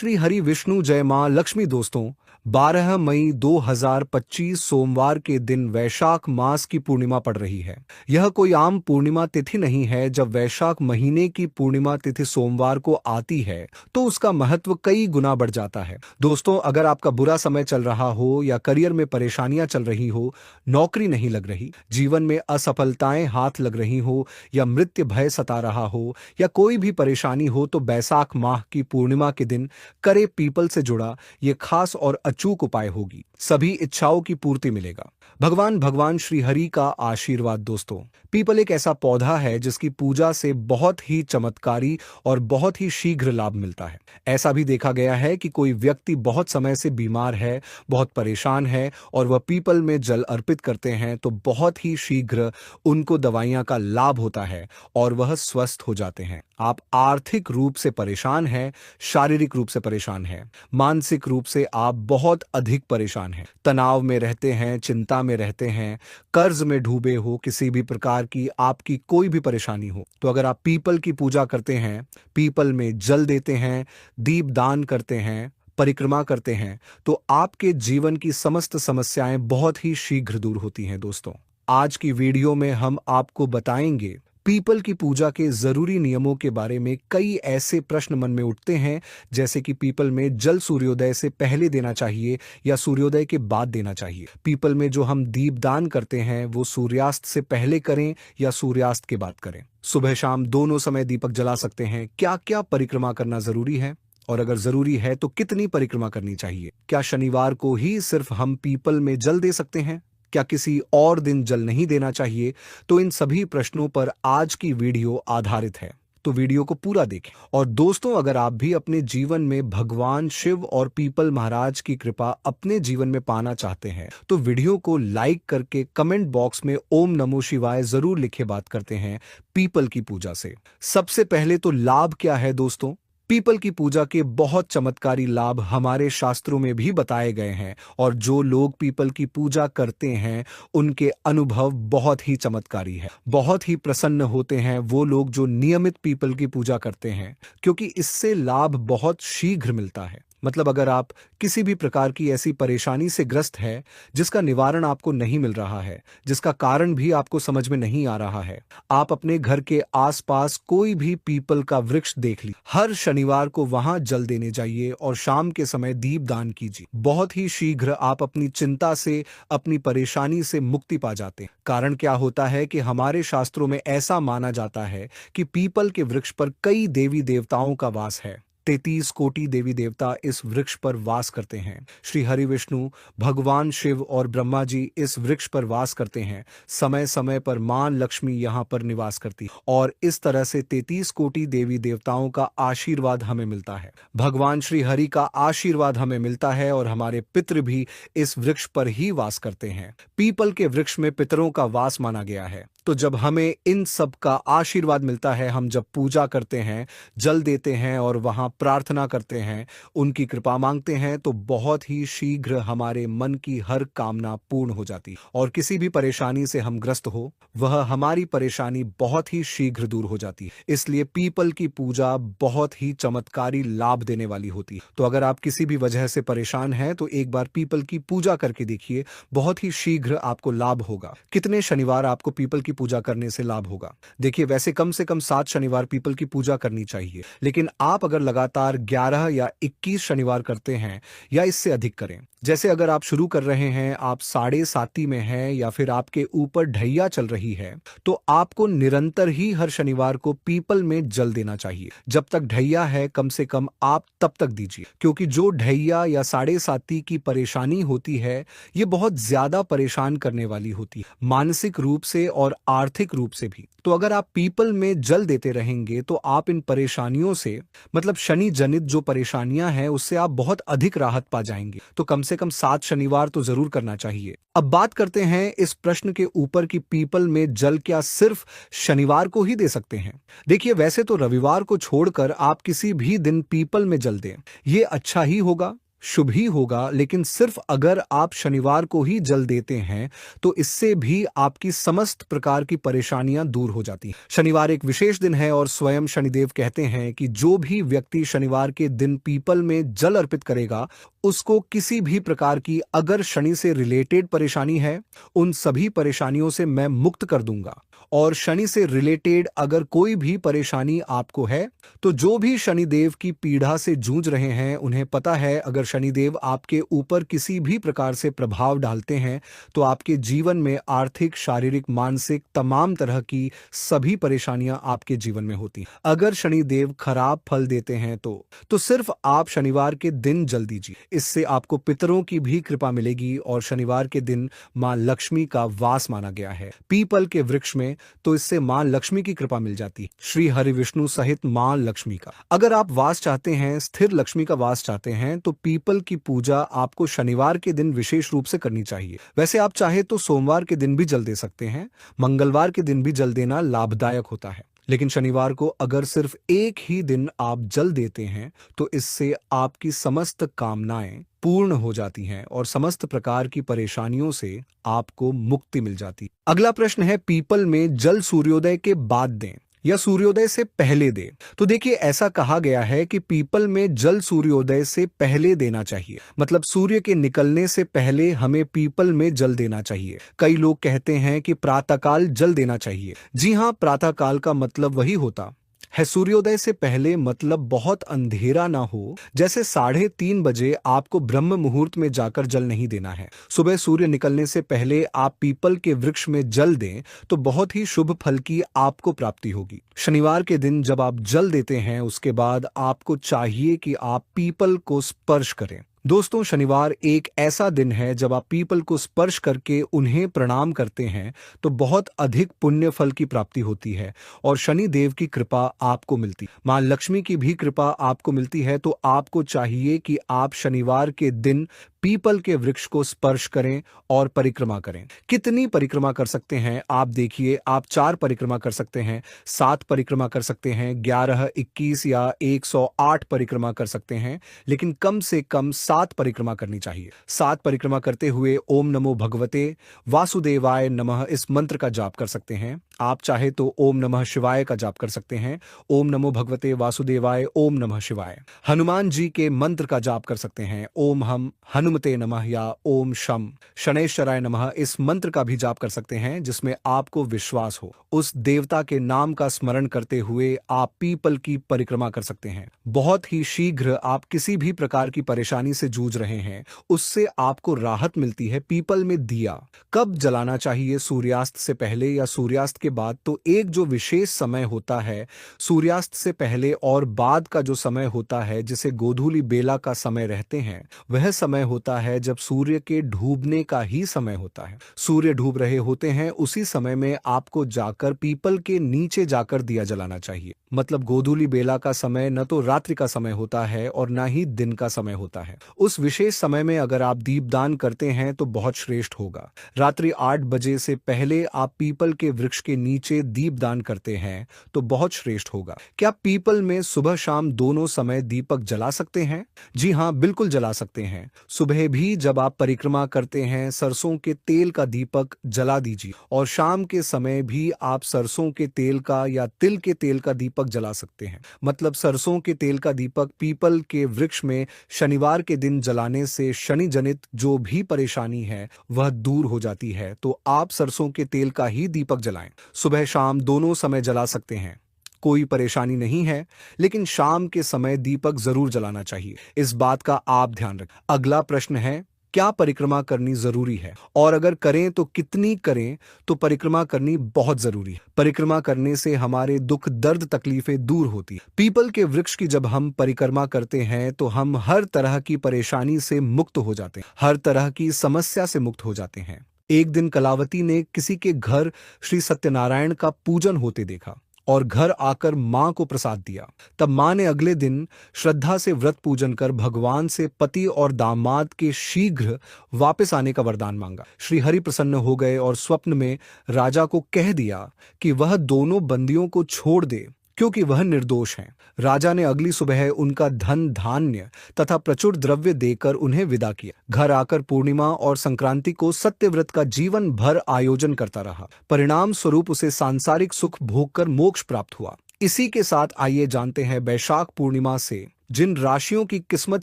श्री हरि विष्णु जय मां लक्ष्मी। दोस्तों, 12 मई 2025 सोमवार के दिन वैशाख मास की पूर्णिमा पड़ रही है। यह कोई आम पूर्णिमा तिथि नहीं है। जब वैशाख महीने की पूर्णिमा तिथि सोमवार को आती है तो उसका महत्व कई गुना बढ़ जाता है। दोस्तों, अगर आपका बुरा समय चल रहा हो या करियर में परेशानियां चल रही हो, नौकरी नहीं लग रही, जीवन में असफलताएं हाथ लग रही हो या मृत्यु भय सता रहा हो या कोई भी परेशानी हो, तो बैसाख माह की पूर्णिमा के दिन करे पीपल से जुड़ा ये खास और अचूक उपाय होगी। सभी इच्छाओं की पूर्ति मिलेगा। भगवान श्री हरि का आशीर्वाद। दोस्तों, पीपल एक ऐसा पौधा है जिसकी पूजा से बहुत ही चमत्कारी और बहुत ही शीघ्र लाभ मिलता है। ऐसा भी देखा गया है कि कोई व्यक्ति बहुत समय से बीमार है, बहुत परेशान है और वह पीपल में जल अर्पित करते हैं तो बहुत ही शीघ्र उनको दवाइयां का लाभ होता है और वह स्वस्थ हो जाते हैं। आप आर्थिक रूप से परेशान हैं, शारीरिक रूप से परेशान हैं, मानसिक रूप से आप बहुत अधिक परेशान हैं, तनाव में रहते हैं, चिंता में रहते हैं, कर्ज में डूबे हो, किसी भी प्रकार की आपकी कोई भी परेशानी हो, तो अगर आप पीपल की पूजा करते हैं, पीपल में जल देते हैं, दीप दान करते हैं, परिक्रमा करते हैं, तो आपके जीवन की समस्त समस्याएं बहुत ही शीघ्र दूर होती हैं। दोस्तों, आज की वीडियो में हम आपको बताएंगे पीपल की पूजा के जरूरी नियमों के बारे में। कई ऐसे प्रश्न मन में उठते हैं, जैसे कि पीपल में जल सूर्योदय से पहले देना चाहिए या सूर्योदय के बाद देना चाहिए। पीपल में जो हम दीप दान करते हैं वो सूर्यास्त से पहले करें या सूर्यास्त के बाद करें। सुबह शाम दोनों समय दीपक जला सकते हैं। क्या क्या परिक्रमा करना जरूरी है और अगर जरूरी है तो कितनी परिक्रमा करनी चाहिए? क्या शनिवार को ही सिर्फ हम पीपल में जल दे सकते हैं? क्या किसी और दिन जल नहीं देना चाहिए? तो इन सभी प्रश्नों पर आज की वीडियो आधारित है, तो वीडियो को पूरा देखें। और दोस्तों, अगर आप भी अपने जीवन में भगवान शिव और पीपल महाराज की कृपा अपने जीवन में पाना चाहते हैं तो वीडियो को लाइक करके कमेंट बॉक्स में ओम नमो शिवाय जरूर लिखे। बात करते हैं पीपल की पूजा से। सबसे पहले तो लाभ क्या है दोस्तों? पीपल की पूजा के बहुत चमत्कारी लाभ हमारे शास्त्रों में भी बताए गए हैं और जो लोग पीपल की पूजा करते हैं उनके अनुभव बहुत ही चमत्कारी है। बहुत ही प्रसन्न होते हैं वो लोग जो नियमित पीपल की पूजा करते हैं, क्योंकि इससे लाभ बहुत शीघ्र मिलता है। मतलब अगर आप किसी भी प्रकार की ऐसी परेशानी से ग्रस्त है जिसका निवारण आपको नहीं मिल रहा है, जिसका कारण भी आपको समझ में नहीं आ रहा है, आप अपने घर के आसपास कोई भी पीपल का वृक्ष देख लीजिए, हर शनिवार को वहां जल देने जाइए और शाम के समय दीप दान कीजिए। बहुत ही शीघ्र आप अपनी चिंता से, अपनी परेशानी से मुक्ति पा जाते हैं। कारण क्या होता है कि हमारे शास्त्रों में ऐसा माना जाता है कि पीपल के वृक्ष पर कई देवी देवताओं का वास है। 33 कोटि देवी देवता इस वृक्ष पर वास करते हैं। श्री हरि विष्णु, भगवान शिव और ब्रह्मा जी इस वृक्ष पर वास करते हैं। समय समय पर मां लक्ष्मी यहाँ पर निवास करती है और इस तरह से 33 कोटि देवी देवताओं का आशीर्वाद हमें मिलता है। भगवान श्री हरि का आशीर्वाद हमें मिलता है और हमारे पितृ भी इस वृक्ष पर ही वास करते हैं। पीपल के वृक्ष में पितरों का वास माना गया है। तो जब हमें इन सब का आशीर्वाद मिलता है, हम जब पूजा करते हैं, जल देते हैं और वहां प्रार्थना करते हैं, उनकी कृपा मांगते हैं, तो बहुत ही शीघ्र हमारे मन की हर कामना पूर्ण हो जाती है और किसी भी परेशानी से हम ग्रस्त हो, वह हमारी परेशानी बहुत ही शीघ्र दूर हो जाती है। इसलिए पीपल की पूजा बहुत ही चमत्कारी लाभ देने वाली होती है। तो अगर आप किसी भी वजह से परेशान हैं तो एक बार पीपल की पूजा करके देखिए, बहुत ही शीघ्र आपको लाभ होगा। कितने शनिवार आपको पीपल की पूजा करने से लाभ होगा? देखिए, वैसे कम से कम 7 शनिवार पीपल की पूजा करनी चाहिए, लेकिन आप अगर लगातार 11 या 21 शनिवार करते हैं या इससे अधिक करें, जैसे अगर आप शुरू कर रहे हैं, आप 7.5 में हैं या फिर आपके ऊपर ढैया चल रही है, तो आपको निरंतर ही हर शनिवार को पीपल में जल देना चाहिए। जब तक ढैया है कम से कम आप तब तक दीजिए, क्योंकि जो ढैया या 7.5 की परेशानी होती है ये बहुत ज्यादा परेशान करने वाली होती है, मानसिक रूप से और आर्थिक रूप से भी। तो अगर आप पीपल में जल देते रहेंगे तो आप इन परेशानियों से, मतलब शनि जनित जो परेशानियां हैं, उससे आप बहुत अधिक राहत पा जाएंगे। तो कम से कम 7 शनिवार तो जरूर करना चाहिए। अब बात करते हैं इस प्रश्न के ऊपर कि पीपल में जल क्या सिर्फ शनिवार को ही दे सकते हैं? देखिए, वैसे तो रविवार को छोड़कर आप किसी भी दिन पीपल में जल दें, ये अच्छा ही होगा। शुभ ही होगा, लेकिन सिर्फ अगर आप शनिवार को ही जल देते हैं तो इससे भी आपकी समस्त प्रकार की परेशानियां दूर हो जाती हैं। शनिवार एक विशेष दिन है और स्वयं शनिदेव कहते हैं कि जो भी व्यक्ति शनिवार के दिन पीपल में जल अर्पित करेगा, उसको किसी भी प्रकार की अगर शनि से रिलेटेड परेशानी है, उन सभी परेशानियों से मैं मुक्त कर दूंगा। और शनि से रिलेटेड अगर कोई भी परेशानी आपको है, तो जो भी शनिदेव की पीड़ा से जूझ रहे हैं, उन्हें पता है अगर शनिदेव आपके ऊपर किसी भी प्रकार से प्रभाव डालते हैं तो आपके जीवन में आर्थिक, शारीरिक, मानसिक तमाम तरह की सभी परेशानियां आपके जीवन में होती हैं। अगर शनिदेव खराब फल देते हैं तो सिर्फ आप शनिवार के दिन जल दीजिए। इससे आपको पितरों की भी कृपा मिलेगी और शनिवार के दिन मां लक्ष्मी का वास माना गया है पीपल के वृक्ष में, तो इससे मां लक्ष्मी की कृपा मिल जाती है, श्री हरि विष्णु सहित मां लक्ष्मी का। अगर आप वास चाहते हैं, स्थिर लक्ष्मी का वास चाहते हैं, तो पीपल की पूजा आपको शनिवार के दिन विशेष रूप से करनी चाहिए। वैसे आप चाहे तो सोमवार के दिन भी जल दे सकते हैं, मंगलवार के दिन भी जल देना लाभदायक होता है, लेकिन शनिवार को अगर सिर्फ एक ही दिन आप जल देते हैं तो इससे आपकी समस्त कामनाएं पूर्ण हो जाती हैं और समस्त प्रकार की परेशानियों से आपको मुक्ति मिल जाती। अगला प्रश्न है, पीपल में जल सूर्योदय के बाद दें या सूर्योदय से पहले दें? तो देखिए, ऐसा कहा गया है कि पीपल में जल सूर्योदय से पहले देना चाहिए, मतलब सूर्य के निकलने से पहले हमें पीपल में जल देना चाहिए। कई लोग कहते हैं कि प्रातःकाल जल देना चाहिए। जी हां, प्रातःकाल का मतलब वही होता है सूर्योदय से पहले, मतलब बहुत अंधेरा ना हो, जैसे 3:30 बजे आपको ब्रह्म मुहूर्त में जाकर जल नहीं देना है। सुबह सूर्य निकलने से पहले आप पीपल के वृक्ष में जल दें तो बहुत ही शुभ फल की आपको प्राप्ति होगी। शनिवार के दिन जब आप जल देते हैं, उसके बाद आपको चाहिए कि आप पीपल को स्पर्श करें। दोस्तों, शनिवार एक ऐसा दिन है जब आप पीपल को स्पर्श करके उन्हें प्रणाम करते हैं तो बहुत अधिक पुण्य फल की प्राप्ति होती है और शनि देव की कृपा आपको मिलती है। मां लक्ष्मी की भी कृपा आपको मिलती है। तो आपको चाहिए कि आप शनिवार के दिन पीपल के वृक्ष को स्पर्श करें और परिक्रमा करें। कितनी परिक्रमा कर सकते हैं आप देखिए, आप 4 परिक्रमा कर सकते हैं, 7 परिक्रमा कर सकते हैं, 11, 21 या 108 परिक्रमा कर सकते हैं, लेकिन कम से कम 7 परिक्रमा करनी चाहिए। 7 परिक्रमा करते हुए ओम नमो भगवते वासुदेवाय नमः इस मंत्र का जाप कर सकते हैं। आप चाहे तो ओम नमः शिवाय का जाप कर सकते हैं, ओम नमो भगवते वासुदेवाय, ओम नमः शिवाय। हनुमान जी के मंत्र का जाप कर सकते हैं, ओम हम हनुमते नमः या ओम शम शनैश्चराय नमः इस मंत्र का भी जाप कर सकते हैं, जिसमें आपको विश्वास हो। उस देवता के नाम का स्मरण करते हुए आप पीपल की परिक्रमा कर सकते हैं। बहुत ही शीघ्र आप किसी भी प्रकार की परेशानी से जूझ रहे हैं, उससे आपको राहत मिलती है। पीपल में दिया कब जलाना चाहिए, सूर्यास्त से पहले या सूर्यास्त के बाद? तो एक जो विशेष समय होता है सूर्यास्त से पहले और बाद का जो समय होता है, जिसे गोधूली बेला का समय रहते हैं, वह समय होता है जब सूर्य के डूबने का ही समय होता है। सूर्य डूब रहे होते हैं, उसी समय में आपको जाकर पीपल के नीचे जाकर दिया जलाना चाहिए। मतलब गोधूली बेला का समय न तो रात्रि का समय होता है और न ही दिन का समय होता है। उस विशेष समय में अगर आप दीपदान करते हैं तो बहुत श्रेष्ठ होगा। रात्रि 8 बजे से पहले आप पीपल के वृक्ष के नीचे दीपदान करते हैं तो बहुत श्रेष्ठ होगा। क्या पीपल में सुबह शाम दोनों समय दीपक जला सकते हैं? जी हाँ, बिल्कुल जला सकते हैं। सुबह भी जब आप परिक्रमा करते हैं, सरसों के तेल का दीपक जला दीजिए और शाम के समय भी आप सरसों के तेल का या तिल के तेल का दीपक जला सकते हैं। मतलब सरसों के तेल का दीपक पीपल के वृक्ष में शनिवार के दिन जलाने से शनि जनित जो भी परेशानी है वह दूर हो जाती है। तो आप सरसों के तेल का ही दीपक जलाएं। सुबह शाम दोनों समय जला सकते हैं, कोई परेशानी नहीं है, लेकिन शाम के समय दीपक जरूर जलाना चाहिए। इस बात का आप ध्यान रखें। अगला प्रश्न है, क्या परिक्रमा करनी जरूरी है और अगर करें तो कितनी करें? तो परिक्रमा करनी बहुत जरूरी है। परिक्रमा करने से हमारे दुख, दर्द, तकलीफें दूर होती है। पीपल के वृक्ष की जब हम परिक्रमा करते हैं तो हम हर तरह की परेशानी से मुक्त हो जाते हैं, हर तरह की समस्या से मुक्त हो जाते हैं। एक दिन कलावती ने किसी के घर श्री सत्यनारायण का पूजन होते देखा और घर आकर मां को प्रसाद दिया। तब मां ने अगले दिन श्रद्धा से व्रत पूजन कर भगवान से पति और दामाद के शीघ्र वापस आने का वरदान मांगा। श्री हरि प्रसन्न हो गए और स्वप्न में राजा को कह दिया कि वह दोनों बंदियों को छोड़ दे क्योंकि वह निर्दोष हैं। राजा ने अगली सुबह उनका धन धान्य तथा प्रचुर द्रव्य देकर उन्हें विदा किया। घर आकर पूर्णिमा और संक्रांति को सत्यव्रत का जीवन भर आयोजन करता रहा। परिणाम स्वरूप उसे सांसारिक सुख भोगकर मोक्ष प्राप्त हुआ। इसी के साथ आइए जानते हैं वैशाख पूर्णिमा से जिन राशियों की किस्मत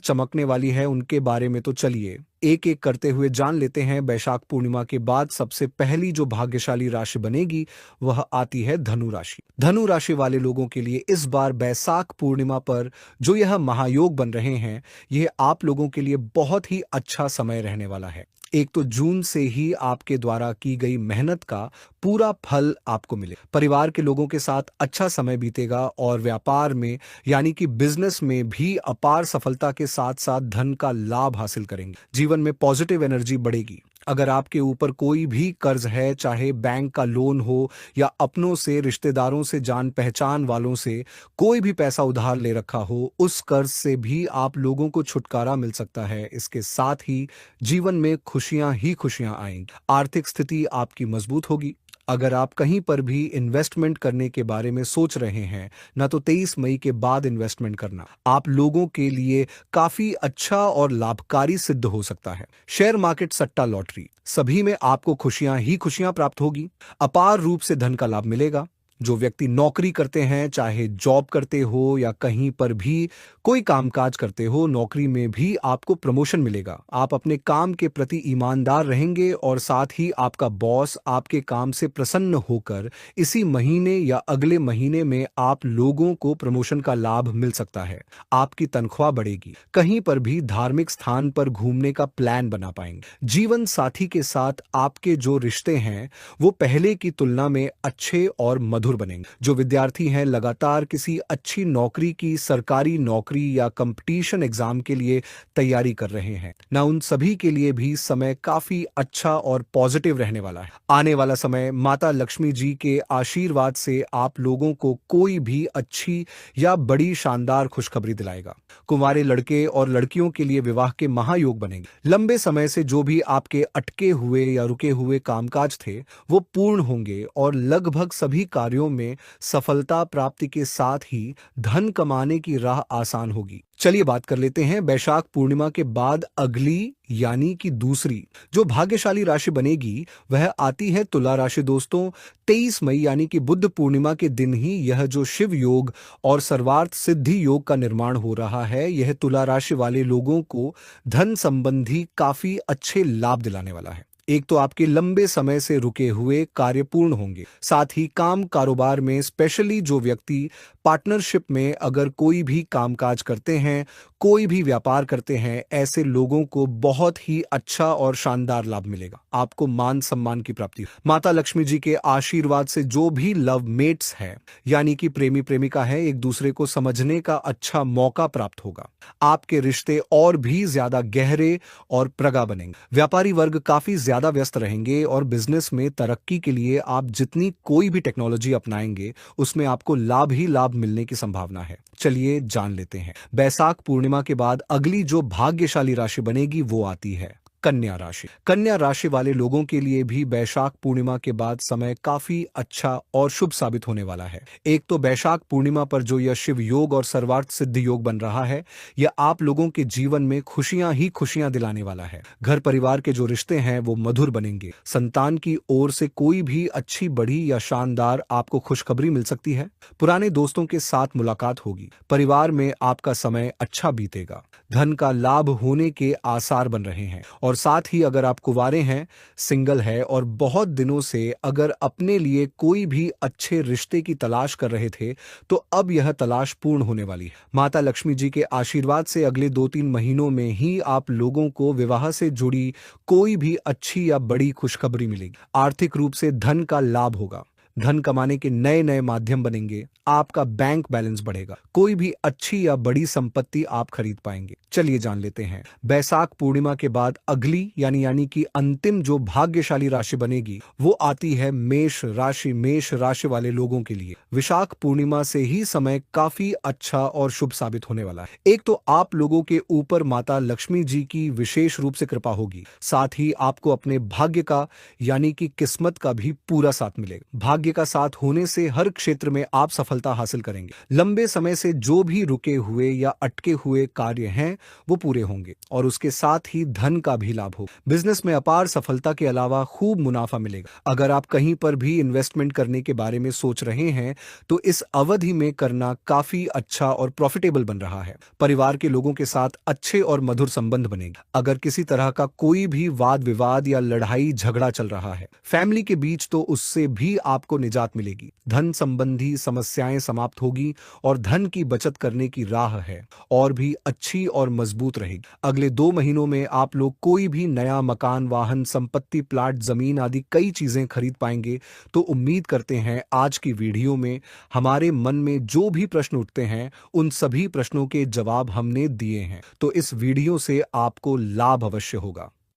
चमकने वाली है उनके बारे में। तो चलिए एक एक करते हुए जान लेते हैं। वैशाख पूर्णिमा के बाद सबसे पहली जो भाग्यशाली राशि बनेगी वह आती है धनु राशि। धनु राशि वाले लोगों के लिए इस बार वैशाख पूर्णिमा पर जो यह महायोग बन रहे हैं, यह आप लोगों के लिए बहुत ही अच्छा समय रहने वाला है। एक तो जून से ही आपके द्वारा की गई मेहनत का पूरा फल आपको मिले। परिवार के लोगों के साथ अच्छा समय बीतेगा और व्यापार में यानी कि बिजनेस में भी अपार सफलता के साथ साथ धन का लाभ हासिल करेंगे। जीवन में पॉजिटिव एनर्जी बढ़ेगी। अगर आपके ऊपर कोई भी कर्ज है, चाहे बैंक का लोन हो या अपनों से, रिश्तेदारों से, जान पहचान वालों से कोई भी पैसा उधार ले रखा हो, उस कर्ज से भी आप लोगों को छुटकारा मिल सकता है। इसके साथ ही जीवन में खुशियां ही खुशियां आएंगी। आर्थिक स्थिति आपकी मजबूत होगी। अगर आप कहीं पर भी इन्वेस्टमेंट करने के बारे में सोच रहे हैं ना, तो 23 मई के बाद इन्वेस्टमेंट करना आप लोगों के लिए काफी अच्छा और लाभकारी सिद्ध हो सकता है। शेयर मार्केट, सट्टा, लॉटरी सभी में आपको खुशियां ही खुशियां प्राप्त होगी। अपार रूप से धन का लाभ मिलेगा। जो व्यक्ति नौकरी करते हैं, चाहे जॉब करते हो या कहीं पर भी कोई कामकाज करते हो, नौकरी में भी आपको प्रमोशन मिलेगा। आप अपने काम के प्रति ईमानदार रहेंगे और साथ ही आपका बॉस आपके काम से प्रसन्न होकर इसी महीने या अगले महीने में आप लोगों को प्रमोशन का लाभ मिल सकता है। आपकी तनख्वाह बढ़ेगी। कहीं पर भी धार्मिक स्थान पर घूमने का प्लान बना पाएंगे। जीवन साथी के साथ आपके जो रिश्ते हैं वो पहले की तुलना में अच्छे और मधुर बनेंगे। जो विद्यार्थी हैं, लगातार किसी अच्छी नौकरी की, सरकारी नौकरी या कंपटीशन एग्जाम के लिए तैयारी कर रहे हैं ना, उन सभी के लिए भी समय काफी अच्छा और पॉजिटिव रहने वाला है। आने वाला समय माता लक्ष्मी जी के आशीर्वाद से आप लोगों को कोई भी अच्छी या बड़ी शानदार खुशखबरी दिलाएगा। कुंवारे लड़के और लड़कियों के लिए विवाह के महायोग बनेंगे। लंबे समय से जो भी आपके अटके हुए या रुके हुए कामकाज थे वो पूर्ण होंगे और लगभग सभी कार्यों में सफलता प्राप्ति के साथ ही धन कमाने की राह आसान होगी। चलिए बात कर लेते हैं वैशाख पूर्णिमा के बाद अगली यानी कि दूसरी जो भाग्यशाली राशि बनेगी वह आती है तुला राशि। दोस्तों 23 मई यानी कि बुद्ध पूर्णिमा के दिन ही यह जो शिव योग और सर्वार्थ सिद्धि योग का निर्माण हो रहा है, यह तुला राशि वाले लोगों को धन संबंधी काफी अच्छे लाभ दिलाने वाला है। एक तो आपके लंबे समय से रुके हुए कार्य पूर्ण होंगे। साथ ही काम कारोबार में, स्पेशली जो व्यक्ति पार्टनरशिप में अगर कोई भी कामकाज करते हैं, कोई भी व्यापार करते हैं, ऐसे लोगों को बहुत ही अच्छा और शानदार लाभ मिलेगा। आपको मान सम्मान की प्राप्ति। माता लक्ष्मी जी के आशीर्वाद से जो भी लव मेट्स हैं यानी कि प्रेमी प्रेमिका है, एक दूसरे को समझने का अच्छा मौका प्राप्त होगा। आपके रिश्ते और भी ज्यादा गहरे और प्रगाढ़ बनेंगे। व्यापारी वर्ग काफी ज्यादा व्यस्त रहेंगे और बिजनेस में तरक्की के लिए आप जितनी कोई भी टेक्नोलॉजी अपनाएंगे उसमें आपको लाभ ही लाभ मिलने की संभावना है। चलिए जान लेते हैं। वैशाख पूर्णिमा के बाद अगली जो भाग्यशाली राशि बनेगी वो आती है कन्या राशि। कन्या राशि वाले लोगों के लिए भी वैशाख पूर्णिमा के बाद समय काफी अच्छा और शुभ साबित होने वाला है। एक तो वैशाख पूर्णिमा पर जो यह शिव योग और सर्वार्थ सिद्धि योग बन रहा है, यह आप लोगों के जीवन में खुशियां ही खुशियां दिलाने वाला है। घर परिवार के जो रिश्ते हैं वो मधुर बनेंगे। संतान की ओर से कोई भी अच्छी, बड़ी या शानदार आपको खुशखबरी मिल सकती है। पुराने दोस्तों के साथ मुलाकात होगी। परिवार में आपका समय अच्छा बीतेगा। धन का लाभ होने के आसार बन रहे हैं। और साथ ही अगर आप कुंवारे हैं, सिंगल है और बहुत दिनों से अगर अपने लिए कोई भी अच्छे रिश्ते की तलाश कर रहे थे, तो अब यह तलाश पूर्ण होने वाली है। माता लक्ष्मी जी के आशीर्वाद से अगले 2-3 महीनों में ही आप लोगों को विवाह से जुड़ी कोई भी अच्छी या बड़ी खुशखबरी मिलेगी। आर्थिक रूप से धन का लाभ होगा। धन कमाने के नए नए माध्यम बनेंगे। आपका बैंक बैलेंस बढ़ेगा। कोई भी अच्छी या बड़ी संपत्ति आप खरीद पाएंगे। चलिए जान लेते हैं वैशाख पूर्णिमा के बाद अगली यानी कि अंतिम जो भाग्यशाली राशि बनेगी वो आती है मेष राशि। मेष राशि वाले लोगों के लिए वैशाख पूर्णिमा से ही समय काफी अच्छा और शुभ साबित होने वाला है। एक तो आप लोगों के ऊपर माता लक्ष्मी जी की विशेष रूप से कृपा होगी। साथ ही आपको अपने भाग्य का यानी कि किस्मत का भी पूरा साथ मिलेगा। भाग्य का साथ होने से हर क्षेत्र में आप सफलता हासिल करेंगे। लंबे समय से जो भी रुके हुए या अटके हुए कार्य हैं वो पूरे होंगे और उसके साथ ही धन का भी लाभ हो। बिजनेस में अपार सफलता के अलावा खूब मुनाफा मिलेगा। अगर आप कहीं पर भी इन्वेस्टमेंट करने के बारे में सोच रहे हैं तो इस अवधि में करना काफी अच्छा और प्रॉफिटेबल बन रहा है। परिवार के लोगों के साथ अच्छे और मधुर संबंध बनेगा। अगर किसी तरह का कोई भी वाद विवाद या लड़ाई झगड़ा चल रहा है फैमिली के बीच तो उससे भी आपको निजात मिलेगी। धन संबंधी समस्याएं समाप्त होगी और धन की बचत करने की राह है और भी अच्छी और मजबूत रहेगी। अगले 2 महीनों में आप लोग कोई भी नया मकान, वाहन, संपत्ति, प्लाट, जमीन आदि कई चीजें खरीद पाएंगे। तो उम्मीद करते हैं आज की वीडियो में हमारे मन में जो भी प्रश्न उठते हैं उन सभी प्रश्नों के जवाब हमने दिए हैं। तो इस वीडियो से आपको लाभ अवश्य होगा।